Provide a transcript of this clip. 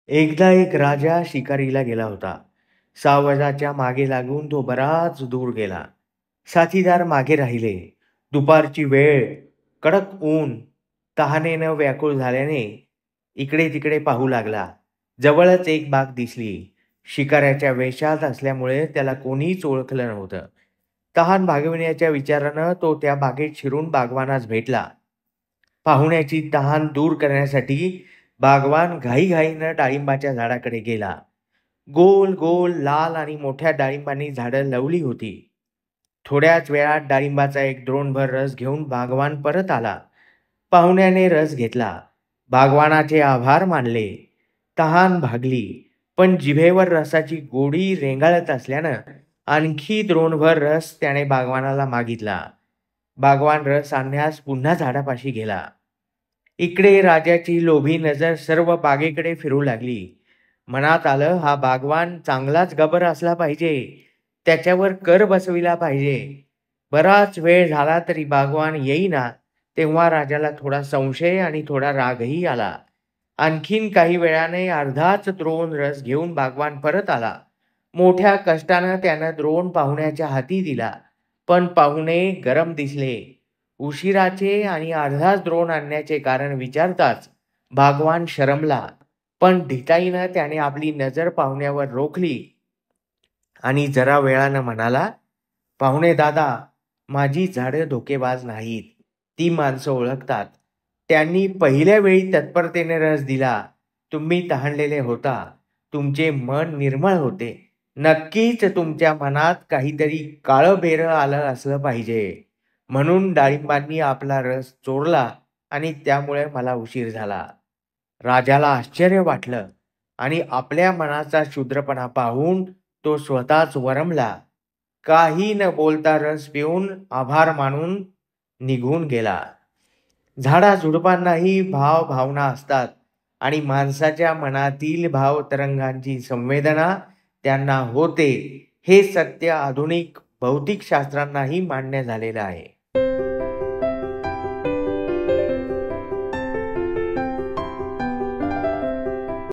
एकदा एक राजा शिकारीला गेला होता. सावजाच्या मागे लागून तो बराच दूर गेला. साथीदार मागे राहिले. दुपारची वेळ, कडक ऊन, तहानेनं व्याकुळ झाल्याने इकडे तिकडे पाहू लागला. जवळच एक बाग दिसली. शिकाऱ्याच्या वेशात असल्यामुळे त्याला कोणीच ओळखलं नव्हतं. तहान भागविण्याच्या विचारानं तो त्या बागेत शिरून बागवानास भेटला. पाहुण्याची तहान दूर करण्यासाठी बागवान घाईघाईनं डाळिंबाच्या झाडाकडे गेला. गोल गोल लाल आणि मोठ्या डाळिंबांनी झाडं लवली होती. थोड्याच वेळात डाळिंबाचा एक द्रोणभर रस घेऊन बागवान परत आला. पाहुण्याने रस घेतला. बागवानाचे आभार मानले. तहान भागली. पण जिभेवर रसाची गोडी रेंगाळत असल्यानं आणखी द्रोणभर रस त्याने बागवानाला मागितला. बागवान रस आणण्यास पुन्हा झाडापाशी गेला. इकडे राजाची लोभी नजर सर्व बागेकडे फिरू लागली. मनात आलं, हा बागवान चांगलाच गबर असला पाहिजे. त्याच्यावर कर बसविला पाहिजे. बराच वेळ झाला तरी बागवान येईना. तेव्हा राजाला थोडा संशय आणि थोडा रागही आला. आणखीन काही वेळाने अर्धाच द्रोण रस घेऊन बागवान परत आला. मोठ्या कष्टानं त्यानं द्रोण पाहुण्याच्या हाती दिला. पण पाहुणे गरम दिसले. उशिराचे आणि अर्धाच द्रोण आणण्याचे कारण विचारताच बागवान शरमला. पण ढिटाईनं त्याने आपली नजर पाहुण्यावर रोखली आणि जरा वेळानं म्हणाला, पाहुणे दादा, माझी झाडं धोकेबाज नाहीत. ती माणसं ओळखतात. त्यांनी पहिल्या वेळी तत्परतेने रस दिला. तुम्ही तहानलेले होता. तुमचे मन निर्मळ होते. नक्कीच तुमच्या मनात काहीतरी काळं बेरं आलं असलं पाहिजे. म्हणून डाळिंबांनी आपला रस चोरला आणि त्यामुळे मला उशीर झाला. राजाला आश्चर्य वाटलं आणि आपल्या मनाचा क्षुद्रपणा पाहून तो स्वतःच वरमला. काही न बोलता रस पिऊन आभार मानून निघून गेला. झाडाझुडपांनाही भाव भावना असतात आणि माणसाच्या मनातील भाव तरंगांची संवेदना त्यांना होते. हे सत्य आधुनिक भौतिक शास्त्रांनाही मान्य झालेलं आहे.